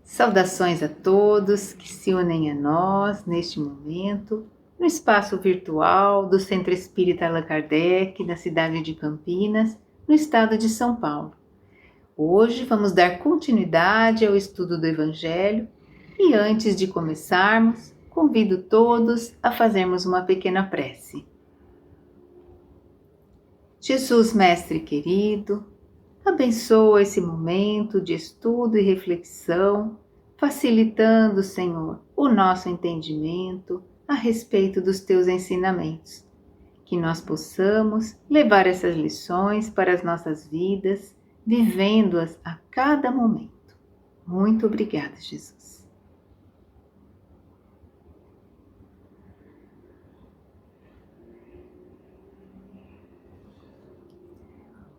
Saudações a todos que se unem a nós neste momento, no espaço virtual do Centro Espírita Allan Kardec, na cidade de Campinas, no estado de São Paulo. Hoje vamos dar continuidade ao estudo do Evangelho e antes de começarmos, convido todos a fazermos uma pequena prece. Jesus, Mestre querido, abençoa esse momento de estudo e reflexão, facilitando, Senhor, o nosso entendimento a respeito dos Teus ensinamentos. Que nós possamos levar essas lições para as nossas vidas, vivendo-as a cada momento. Muito obrigada, Jesus.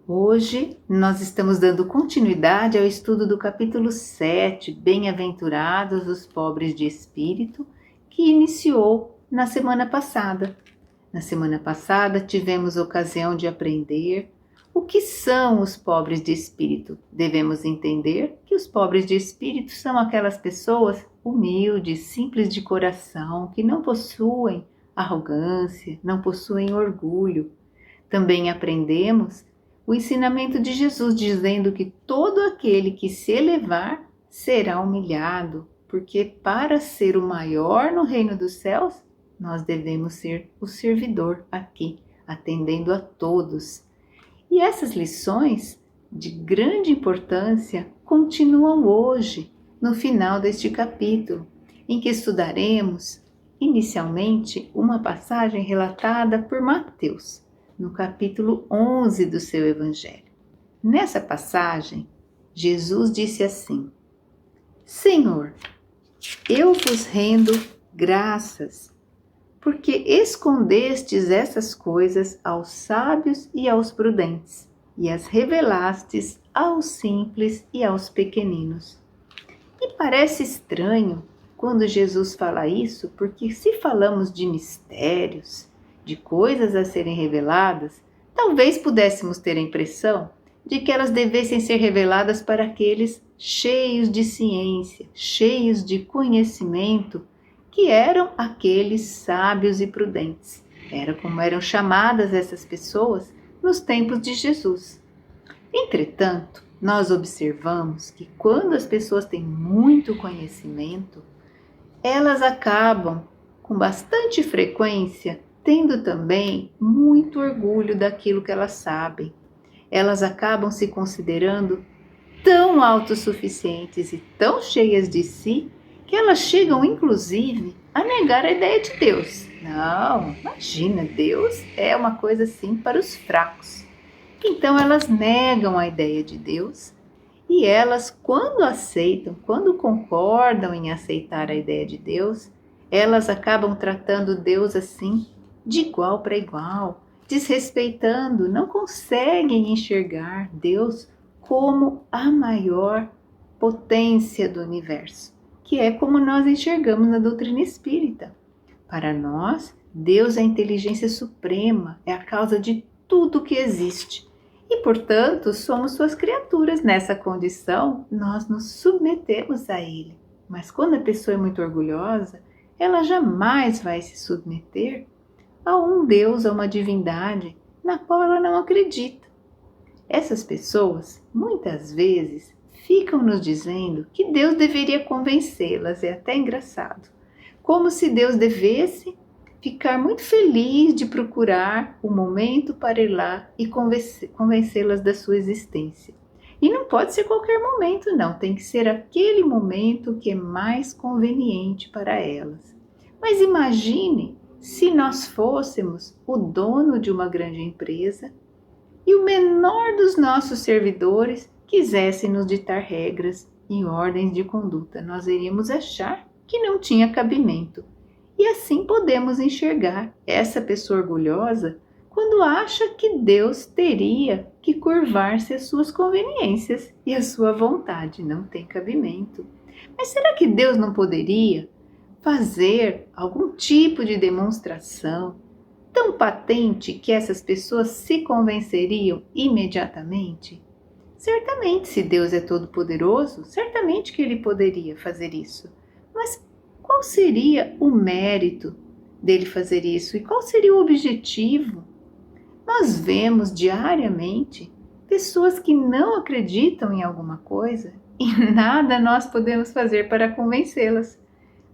Hoje nós estamos dando continuidade ao estudo do capítulo 7, Bem-aventurados os pobres de espírito, que iniciou na semana passada. Na semana passada tivemos ocasião de aprender o que são os pobres de espírito. Devemos entender que os pobres de espírito são aquelas pessoas humildes, simples de coração, que não possuem arrogância, não possuem orgulho. Também aprendemos o ensinamento de Jesus dizendo que todo aquele que se elevar será humilhado, porque para ser o maior no reino dos céus, nós devemos ser o servidor aqui, atendendo a todos. E essas lições de grande importância continuam hoje, no final deste capítulo, em que estudaremos inicialmente uma passagem relatada por Mateus, no capítulo 11 do seu Evangelho. Nessa passagem, Jesus disse assim: Senhor, eu vos rendo graças, porque escondestes essas coisas aos sábios e aos prudentes, e as revelastes aos simples e aos pequeninos. E parece estranho quando Jesus fala isso, porque se falamos de mistérios, de coisas a serem reveladas, talvez pudéssemos ter a impressão de que elas devessem ser reveladas para aqueles cheios de ciência, cheios de conhecimento, que eram aqueles sábios e prudentes. Era como eram chamadas essas pessoas nos tempos de Jesus. Entretanto, nós observamos que quando as pessoas têm muito conhecimento, elas acabam, com bastante frequência, tendo também muito orgulho daquilo que elas sabem. Elas acabam se considerando tão autossuficientes e tão cheias de si, que elas chegam, inclusive, a negar a ideia de Deus. Não, imagina, Deus é uma coisa assim para os fracos. Então elas negam a ideia de Deus e elas, quando aceitam, quando concordam em aceitar a ideia de Deus, elas acabam tratando Deus assim, de igual para igual, desrespeitando, não conseguem enxergar Deus como a maior potência do universo, que é como nós enxergamos na doutrina espírita. Para nós, Deus é a inteligência suprema, é a causa de tudo que existe. E, portanto, somos suas criaturas. Nessa condição, nós nos submetemos a Ele. Mas quando a pessoa é muito orgulhosa, ela jamais vai se submeter a um Deus, a uma divindade, na qual ela não acredita. Essas pessoas, muitas vezes, ficam nos dizendo que Deus deveria convencê-las, é até engraçado. Como se Deus devesse ficar muito feliz de procurar o momento para ir lá e convencê-las da sua existência. E não pode ser qualquer momento, não. Tem que ser aquele momento que é mais conveniente para elas. Mas imagine se nós fôssemos o dono de uma grande empresa e o menor dos nossos servidores quisesse nos ditar regras e ordens de conduta. Nós iríamos achar que não tinha cabimento. E assim podemos enxergar essa pessoa orgulhosa quando acha que Deus teria que curvar-se às suas conveniências e à sua vontade. Não tem cabimento. Mas será que Deus não poderia fazer algum tipo de demonstração tão patente que essas pessoas se convenceriam imediatamente? Certamente, se Deus é todo-poderoso, certamente que ele poderia fazer isso. Mas qual seria o mérito dele fazer isso? E qual seria o objetivo? Nós vemos diariamente pessoas que não acreditam em alguma coisa e nada nós podemos fazer para convencê-las.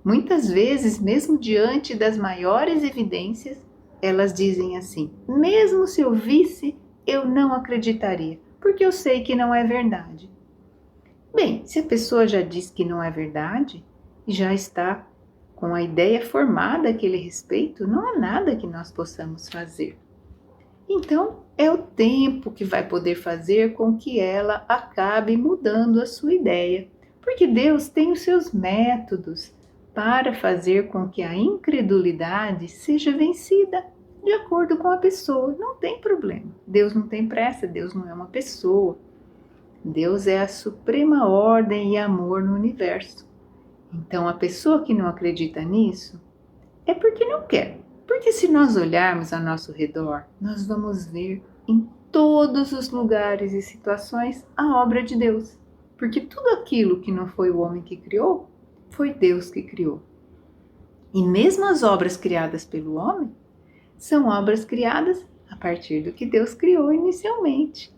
Muitas vezes, mesmo diante das maiores evidências, elas dizem assim: mesmo se eu visse, eu não acreditaria, porque eu sei que não é verdade. Bem, se a pessoa já diz que não é verdade e já está com a ideia formada a aquele respeito, não há nada que nós possamos fazer. Então, é o tempo que vai poder fazer com que ela acabe mudando a sua ideia, porque Deus tem os seus métodos para fazer com que a incredulidade seja vencida de acordo com a pessoa. Não tem problema. Deus não tem pressa, Deus não é uma pessoa. Deus é a suprema ordem e amor no universo. Então, a pessoa que não acredita nisso é porque não quer. Porque se nós olharmos ao nosso redor, nós vamos ver em todos os lugares e situações a obra de Deus. Porque tudo aquilo que não foi o homem que criou, foi Deus que criou. E mesmo as obras criadas pelo homem, são obras criadas a partir do que Deus criou inicialmente.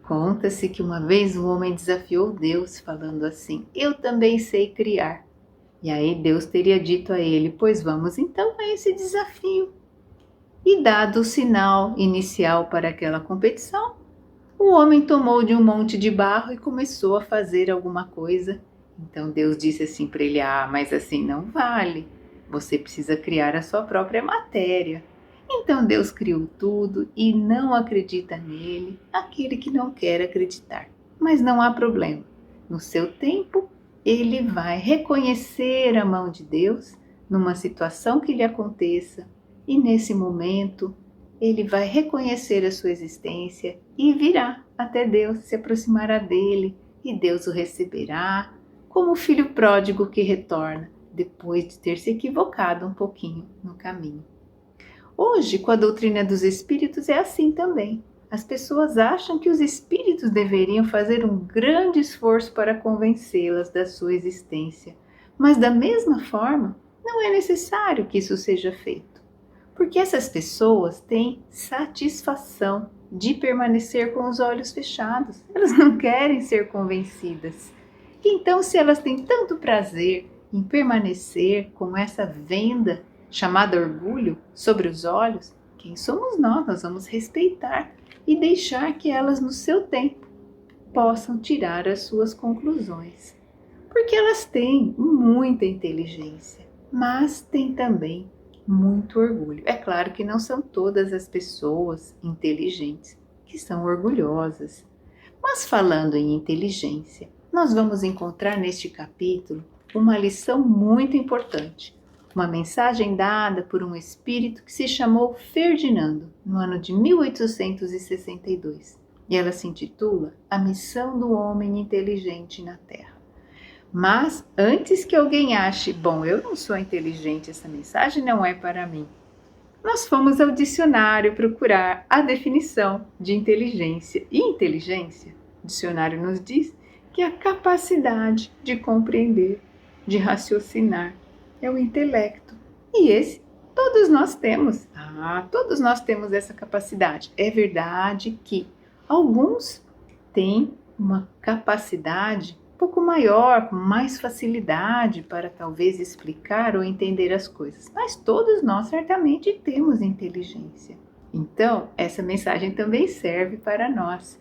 Conta-se que uma vez o homem desafiou Deus falando assim: eu também sei criar. E aí Deus teria dito a ele: pois vamos então a esse desafio. E dado o sinal inicial para aquela competição, o homem tomou de um monte de barro e começou a fazer alguma coisa. Então Deus disse assim para ele: mas assim não vale. Você precisa criar a sua própria matéria. Então Deus criou tudo e não acredita nele aquele que não quer acreditar. Mas não há problema. No seu tempo, ele vai reconhecer a mão de Deus numa situação que lhe aconteça e nesse momento ele vai reconhecer a sua existência e virá até Deus, se aproximará dele e Deus o receberá como o filho pródigo que retorna depois de ter se equivocado um pouquinho no caminho. Hoje, com a doutrina dos espíritos, é assim também. As pessoas acham que os espíritos deveriam fazer um grande esforço para convencê-las da sua existência, mas da mesma forma, não é necessário que isso seja feito, porque essas pessoas têm satisfação de permanecer com os olhos fechados, elas não querem ser convencidas. Então, se elas têm tanto prazer em permanecer com essa venda chamada orgulho sobre os olhos, quem somos nós? Nós vamos respeitar e deixar que elas, no seu tempo, possam tirar as suas conclusões. Porque elas têm muita inteligência, mas têm também muito orgulho. É claro que não são todas as pessoas inteligentes que são orgulhosas. Mas falando em inteligência, nós vamos encontrar neste capítulo uma lição muito importante. Uma mensagem dada por um espírito que se chamou Ferdinando, no ano de 1862. E ela se intitula A Missão do Homem Inteligente na Terra. Mas antes que alguém ache, bom, eu não sou inteligente, essa mensagem não é para mim, nós fomos ao dicionário procurar a definição de inteligência. E inteligência, o dicionário nos diz que é a capacidade de compreender, de raciocinar, é o intelecto. E esse todos nós temos. Todos nós temos essa capacidade. É verdade que alguns têm uma capacidade um pouco maior, com mais facilidade para talvez explicar ou entender as coisas. Mas todos nós certamente temos inteligência. Então, essa mensagem também serve para nós.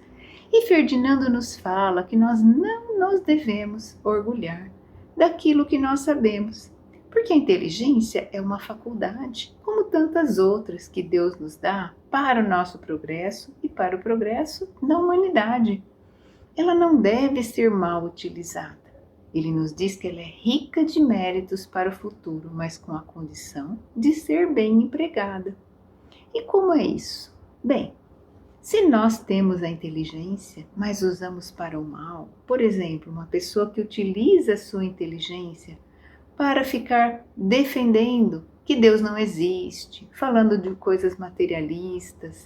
E Ferdinando nos fala que nós não nos devemos orgulhar daquilo que nós sabemos. Porque a inteligência é uma faculdade, como tantas outras que Deus nos dá para o nosso progresso e para o progresso da humanidade. Ela não deve ser mal utilizada. Ele nos diz que ela é rica de méritos para o futuro, mas com a condição de ser bem empregada. E como é isso? Bem, se nós temos a inteligência, mas usamos para o mal, por exemplo, uma pessoa que utiliza a sua inteligência para ficar defendendo que Deus não existe, falando de coisas materialistas,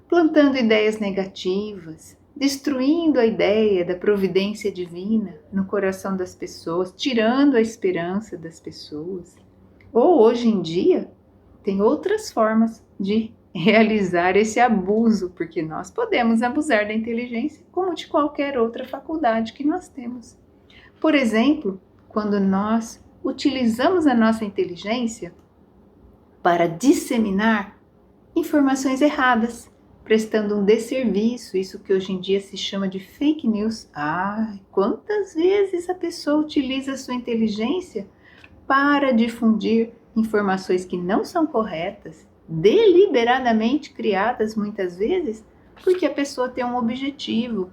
plantando ideias negativas, destruindo a ideia da providência divina no coração das pessoas, tirando a esperança das pessoas. Ou hoje em dia, tem outras formas de realizar esse abuso, porque nós podemos abusar da inteligência como de qualquer outra faculdade que nós temos. Por exemplo, quando nós utilizamos a nossa inteligência para disseminar informações erradas, prestando um desserviço, isso que hoje em dia se chama de fake news. Quantas vezes a pessoa utiliza a sua inteligência para difundir informações que não são corretas, deliberadamente criadas muitas vezes, porque a pessoa tem um objetivo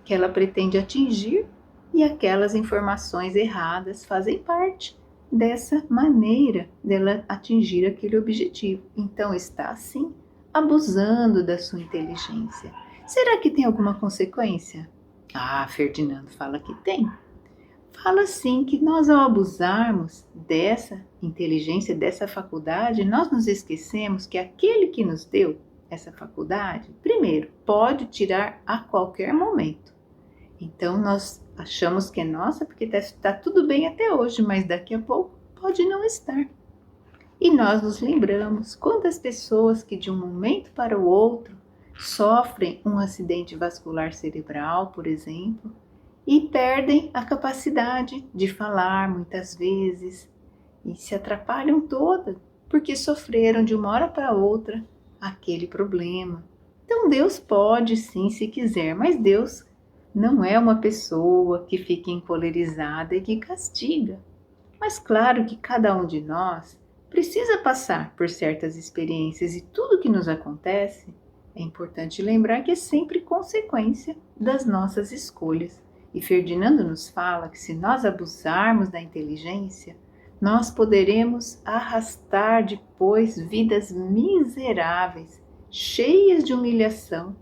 que ela pretende atingir e aquelas informações erradas fazem parte dessa maneira dela atingir aquele objetivo. Então está sim abusando da sua inteligência. Será que tem alguma consequência? Ferdinando fala que tem. Fala sim que nós, ao abusarmos dessa inteligência, dessa faculdade, nós nos esquecemos que aquele que nos deu essa faculdade, primeiro, pode tirar a qualquer momento. Então nós achamos que é nossa porque está tudo bem até hoje, mas daqui a pouco pode não estar. E nós nos lembramos quantas pessoas que de um momento para o outro sofrem um acidente vascular cerebral, por exemplo, e perdem a capacidade de falar muitas vezes e se atrapalham todas porque sofreram de uma hora para outra aquele problema. Então Deus pode sim, se quiser, mas Deus não é uma pessoa que fica encolerizada e que castiga. Mas claro que cada um de nós precisa passar por certas experiências e tudo que nos acontece, é importante lembrar que é sempre consequência das nossas escolhas. E Ferdinando nos fala que se nós abusarmos da inteligência, nós poderemos arrastar depois vidas miseráveis, cheias de humilhação,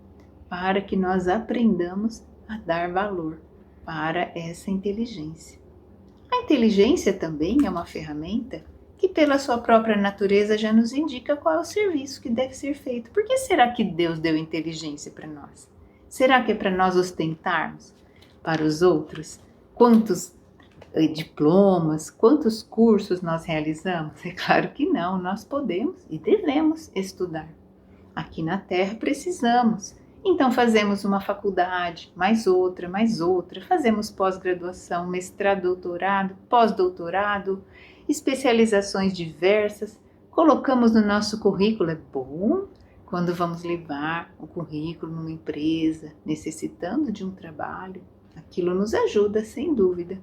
para que nós aprendamos a dar valor para essa inteligência. A inteligência também é uma ferramenta que pela sua própria natureza já nos indica qual é o serviço que deve ser feito. Por que será que Deus deu inteligência para nós? Será que é para nós ostentarmos para os outros quantos diplomas, quantos cursos nós realizamos? É claro que não, nós podemos e devemos estudar. Aqui na Terra precisamos. Então fazemos uma faculdade, mais outra, fazemos pós-graduação, mestrado, doutorado, pós-doutorado, especializações diversas, colocamos no nosso currículo. É bom quando vamos levar o currículo numa empresa, necessitando de um trabalho, aquilo nos ajuda, sem dúvida.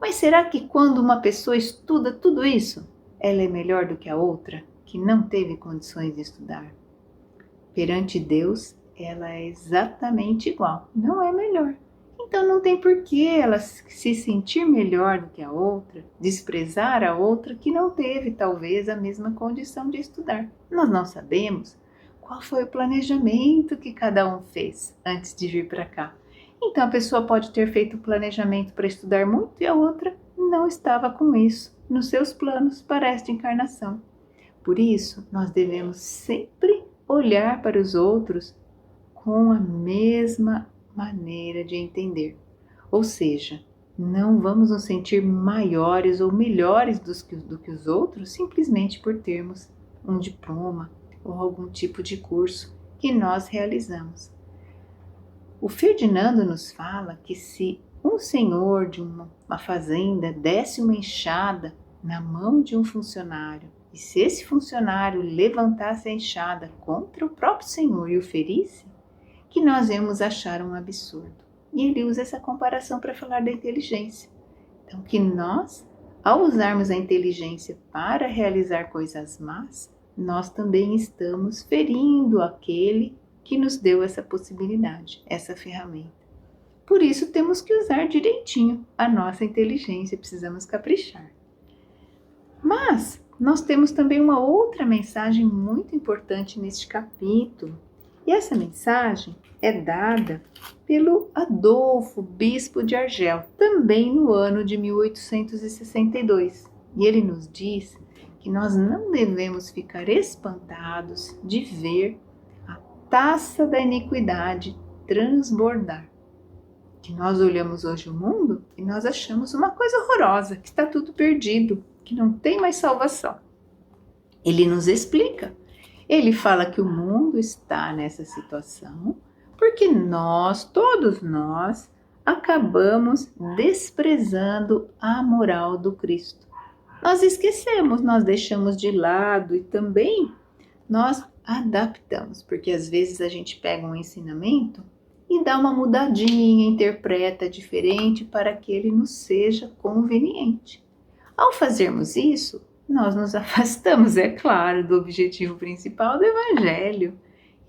Mas será que quando uma pessoa estuda tudo isso, ela é melhor do que a outra, que não teve condições de estudar? Perante Deus, ela é exatamente igual, não é melhor. Então não tem por que ela se sentir melhor do que a outra, desprezar a outra que não teve talvez a mesma condição de estudar. Nós não sabemos qual foi o planejamento que cada um fez antes de vir para cá. Então a pessoa pode ter feito o planejamento para estudar muito e a outra não estava com isso nos seus planos para esta encarnação. Por isso, nós devemos sempre olhar para os outros com a mesma maneira de entender. Ou seja, não vamos nos sentir maiores ou melhores do que os outros simplesmente por termos um diploma ou algum tipo de curso que nós realizamos. O Ferdinando nos fala que se um senhor de uma fazenda desse uma enxada na mão de um funcionário e se esse funcionário levantasse a enxada contra o próprio senhor e o ferisse, que nós íamos achar um absurdo. E ele usa essa comparação para falar da inteligência. Então, que nós, ao usarmos a inteligência para realizar coisas más, nós também estamos ferindo aquele que nos deu essa possibilidade, essa ferramenta. Por isso, temos que usar direitinho a nossa inteligência, precisamos caprichar. Mas nós temos também uma outra mensagem muito importante neste capítulo. E essa mensagem é dada pelo Adolfo, bispo de Argel, também no ano de 1862. E ele nos diz que nós não devemos ficar espantados de ver a taça da iniquidade transbordar. Que nós olhamos hoje o mundo e nós achamos uma coisa horrorosa, que está tudo perdido, que não tem mais salvação. Ele nos explica. Ele fala que o mundo está nessa situação porque todos nós, acabamos desprezando a moral do Cristo. Nós esquecemos, nós deixamos de lado e também nós adaptamos, porque às vezes a gente pega um ensinamento e dá uma mudadinha, interpreta diferente para que ele nos seja conveniente. Ao fazermos isso, nós nos afastamos, é claro, do objetivo principal do Evangelho.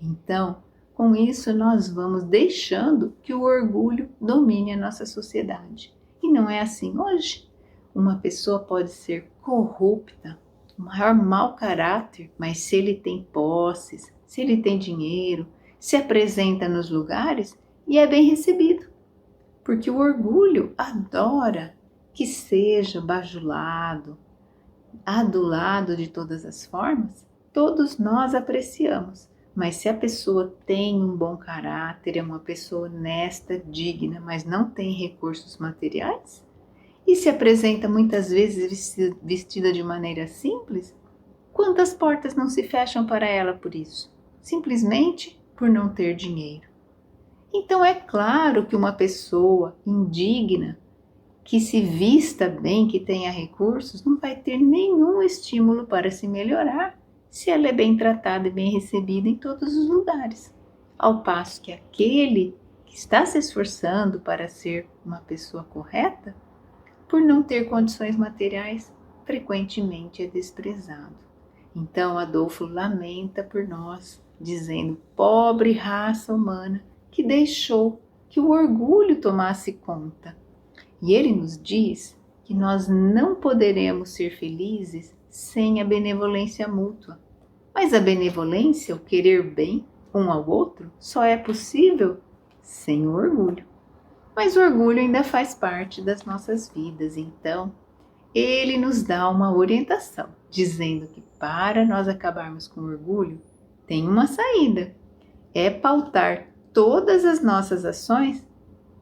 Então, com isso, nós vamos deixando que o orgulho domine a nossa sociedade. E não é assim hoje. Uma pessoa pode ser corrupta, o maior mau caráter, mas se ele tem posses, se ele tem dinheiro, se apresenta nos lugares e é bem recebido. Porque o orgulho adora que seja bajulado, adulado de todas as formas. Todos nós apreciamos. Mas se a pessoa tem um bom caráter, é uma pessoa honesta, digna, mas não tem recursos materiais, e se apresenta muitas vezes vestida de maneira simples, quantas portas não se fecham para ela por isso? Simplesmente por não ter dinheiro. Então é claro que uma pessoa indigna, que se vista bem, que tenha recursos, não vai ter nenhum estímulo para se melhorar, se ela é bem tratada e bem recebida em todos os lugares. Ao passo que aquele que está se esforçando para ser uma pessoa correta, por não ter condições materiais, frequentemente é desprezado. Então Adolfo lamenta por nós, dizendo: pobre raça humana que deixou que o orgulho tomasse conta. E ele nos diz que nós não poderemos ser felizes sem a benevolência mútua. Mas a benevolência, o querer bem um ao outro, só é possível sem o orgulho. Mas o orgulho ainda faz parte das nossas vidas, então ele nos dá uma orientação, dizendo que para nós acabarmos com o orgulho, tem uma saída. É pautar todas as nossas ações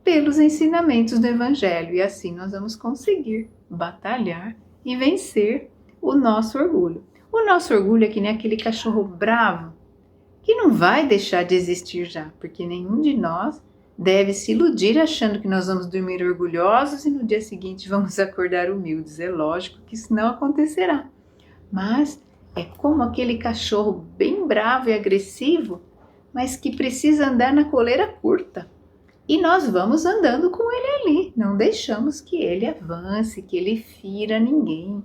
pelos ensinamentos do Evangelho, e assim nós vamos conseguir batalhar e vencer o nosso orgulho. O nosso orgulho é que nem aquele cachorro bravo, que não vai deixar de existir já, porque nenhum de nós deve se iludir achando que nós vamos dormir orgulhosos e no dia seguinte vamos acordar humildes. É lógico que isso não acontecerá. Mas é como aquele cachorro bem bravo e agressivo, mas que precisa andar na coleira curta. E nós vamos andando com ele ali, não deixamos que ele avance, que ele fira ninguém.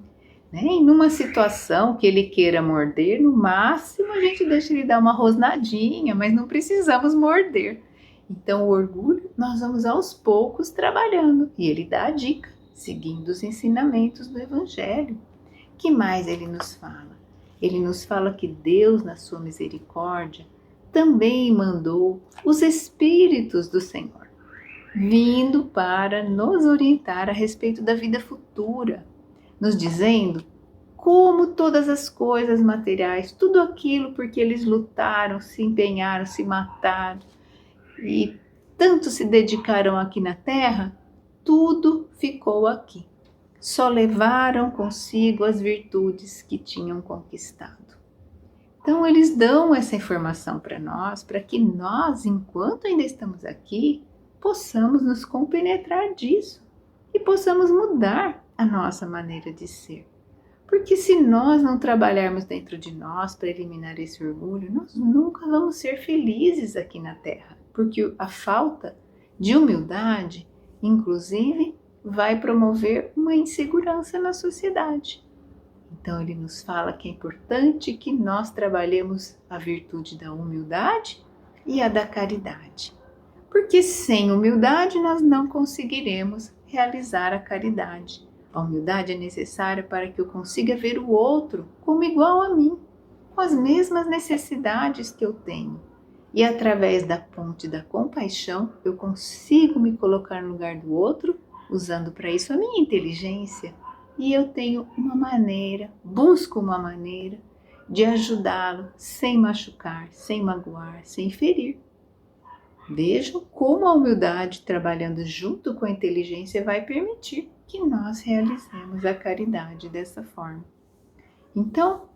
E numa situação que ele queira morder, no máximo a gente deixa ele dar uma rosnadinha, mas não precisamos morder. Então o orgulho nós vamos aos poucos trabalhando. E ele dá a dica, seguindo os ensinamentos do Evangelho. Que mais ele nos fala? Ele nos fala que Deus, na sua misericórdia, também mandou os Espíritos do Senhor, vindo para nos orientar a respeito da vida futura, nos dizendo como todas as coisas materiais, tudo aquilo porque eles lutaram, se empenharam, se mataram e tanto se dedicaram aqui na terra, tudo ficou aqui. Só levaram consigo as virtudes que tinham conquistado. Então eles dão essa informação para nós, para que nós, enquanto ainda estamos aqui, possamos nos compenetrar disso e possamos mudar a nossa maneira de ser. Porque se nós não trabalharmos dentro de nós para eliminar esse orgulho, nós nunca vamos ser felizes aqui na Terra. Porque a falta de humildade, inclusive, vai promover uma insegurança na sociedade. Então ele nos fala que é importante que nós trabalhemos a virtude da humildade e a da caridade. Porque sem humildade nós não conseguiremos realizar a caridade. A humildade é necessária para que eu consiga ver o outro como igual a mim, com as mesmas necessidades que eu tenho. E através da ponte da compaixão, eu consigo me colocar no lugar do outro, usando para isso a minha inteligência. E eu tenho uma maneira, busco uma maneira de ajudá-lo sem machucar, sem magoar, sem ferir. Vejam como a humildade, trabalhando junto com a inteligência, vai permitir que nós realizemos a caridade dessa forma. Então,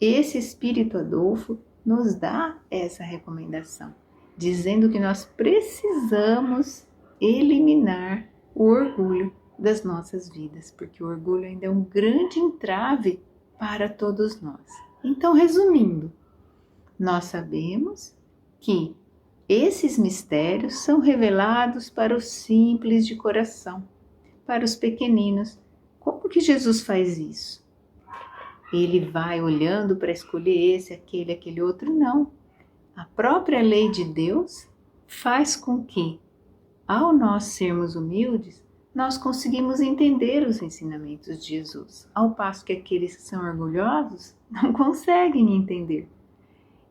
esse Espírito Adolfo nos dá essa recomendação, dizendo que nós precisamos eliminar o orgulho das nossas vidas, porque o orgulho ainda é um grande entrave para todos nós. Então, resumindo, nós sabemos que esses mistérios são revelados para os simples de coração, para os pequeninos. Como que Jesus faz isso? Ele vai olhando para escolher esse, aquele outro? Não. A própria lei de Deus faz com que, ao nós sermos humildes, nós conseguimos entender os ensinamentos de Jesus, ao passo que aqueles que são orgulhosos não conseguem entender.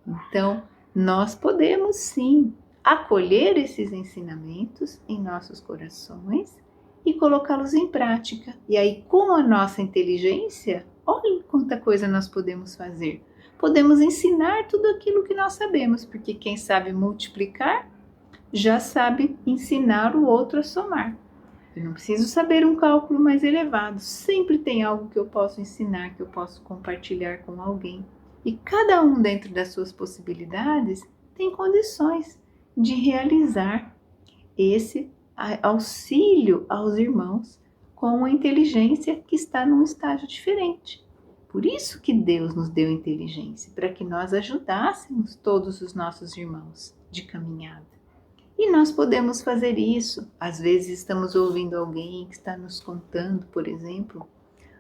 Então, nós podemos sim acolher esses ensinamentos em nossos corações e colocá-los em prática. E aí, com a nossa inteligência, olha quanta coisa nós podemos fazer. Podemos ensinar tudo aquilo que nós sabemos, porque quem sabe multiplicar já sabe ensinar o outro a somar. Eu não preciso saber um cálculo mais elevado, sempre tem algo que eu posso ensinar, que eu posso compartilhar com alguém. E cada um, dentro das suas possibilidades, tem condições de realizar esse auxílio aos irmãos com uma inteligência que está num estágio diferente. Por isso que Deus nos deu inteligência, para que nós ajudássemos todos os nossos irmãos de caminhada. E nós podemos fazer isso. Às vezes estamos ouvindo alguém que está nos contando, por exemplo,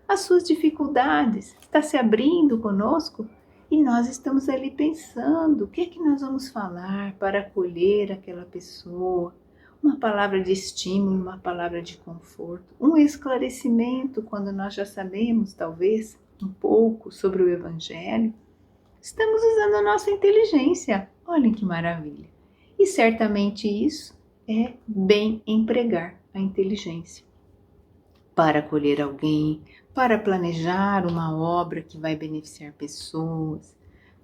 as suas dificuldades, está se abrindo conosco e nós estamos ali pensando o que é que nós vamos falar para acolher aquela pessoa. Uma palavra de estímulo, uma palavra de conforto, um esclarecimento quando nós já sabemos, talvez, um pouco sobre o Evangelho. Estamos usando a nossa inteligência. Olhem que maravilha! E certamente isso é bem empregar a inteligência para acolher alguém, para planejar uma obra que vai beneficiar pessoas,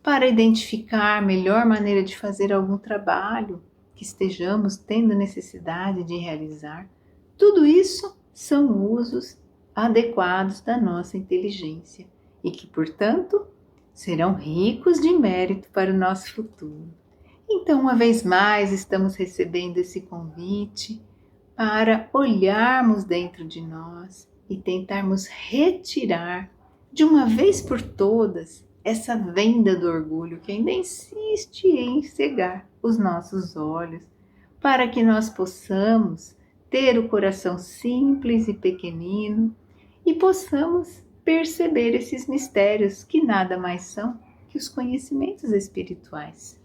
para identificar a melhor maneira de fazer algum trabalho que estejamos tendo necessidade de realizar. Tudo isso são usos adequados da nossa inteligência e que, portanto, serão ricos de mérito para o nosso futuro. Então, uma vez mais, estamos recebendo esse convite para olharmos dentro de nós e tentarmos retirar de uma vez por todas essa venda do orgulho que ainda insiste em cegar os nossos olhos, para que nós possamos ter o coração simples e pequenino e possamos perceber esses mistérios que nada mais são que os conhecimentos espirituais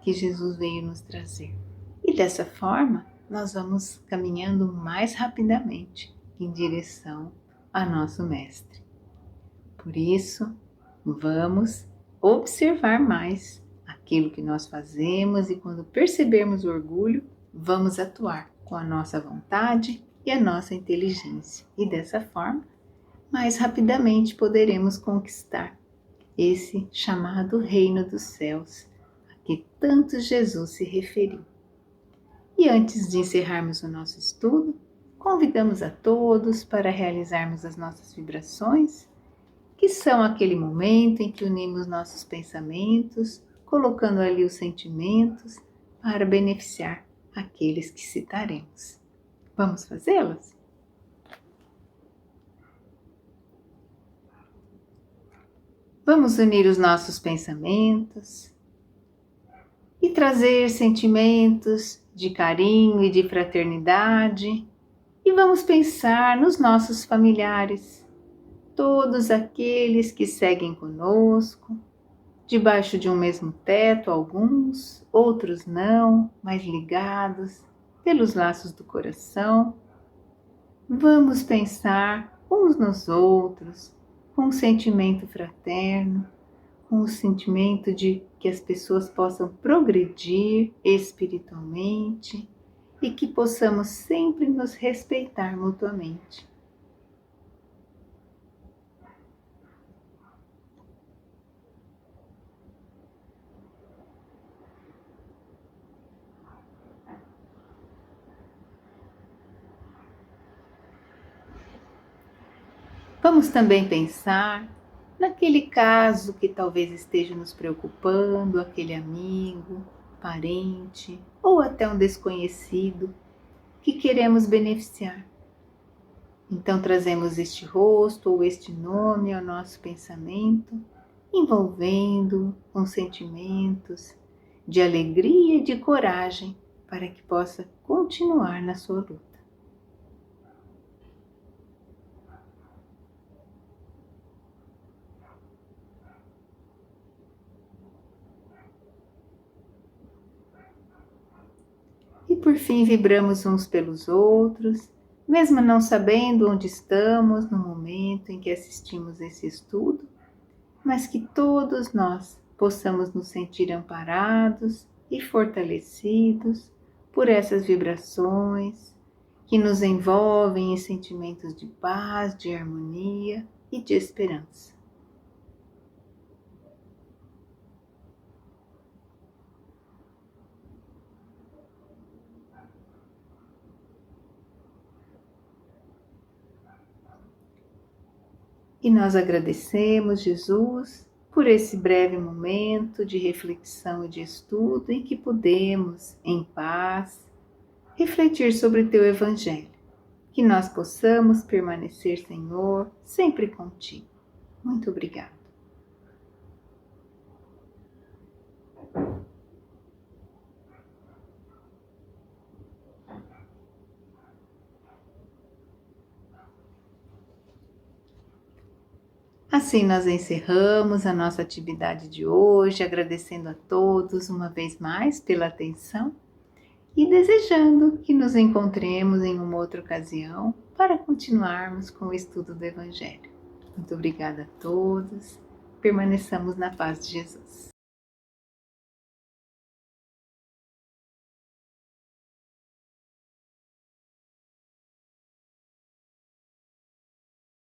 que Jesus veio nos trazer. E dessa forma, nós vamos caminhando mais rapidamente em direção a nosso Mestre. Por isso, vamos observar mais aquilo que nós fazemos e quando percebermos o orgulho, vamos atuar com a nossa vontade e a nossa inteligência. E dessa forma, mais rapidamente poderemos conquistar esse chamado reino dos céus, que tanto Jesus se referiu. E antes de encerrarmos o nosso estudo, convidamos a todos para realizarmos as nossas vibrações, que são aquele momento em que unimos nossos pensamentos, colocando ali os sentimentos para beneficiar aqueles que citaremos. Vamos fazê-las? Vamos unir os nossos pensamentos e trazer sentimentos de carinho e de fraternidade. E vamos pensar nos nossos familiares, todos aqueles que seguem conosco, debaixo de um mesmo teto, alguns, outros não, mas ligados pelos laços do coração. Vamos pensar uns nos outros, com um sentimento fraterno, com o sentimento de que as pessoas possam progredir espiritualmente e que possamos sempre nos respeitar mutuamente. Vamos também pensar naquele caso que talvez esteja nos preocupando, aquele amigo, parente ou até um desconhecido que queremos beneficiar. Então trazemos este rosto ou este nome ao nosso pensamento, envolvendo com sentimentos de alegria e de coragem para que possa continuar na sua luta. E por fim vibramos uns pelos outros, mesmo não sabendo onde estamos no momento em que assistimos esse estudo, mas que todos nós possamos nos sentir amparados e fortalecidos por essas vibrações que nos envolvem em sentimentos de paz, de harmonia e de esperança. E nós agradecemos, Jesus, por esse breve momento de reflexão e de estudo em que podemos, em paz, refletir sobre o Teu Evangelho. Que nós possamos permanecer, Senhor, sempre contigo. Muito obrigada. Assim nós encerramos a nossa atividade de hoje, agradecendo a todos uma vez mais pela atenção e desejando que nos encontremos em uma outra ocasião para continuarmos com o estudo do Evangelho. Muito obrigada a todos. Permaneçamos na paz de Jesus.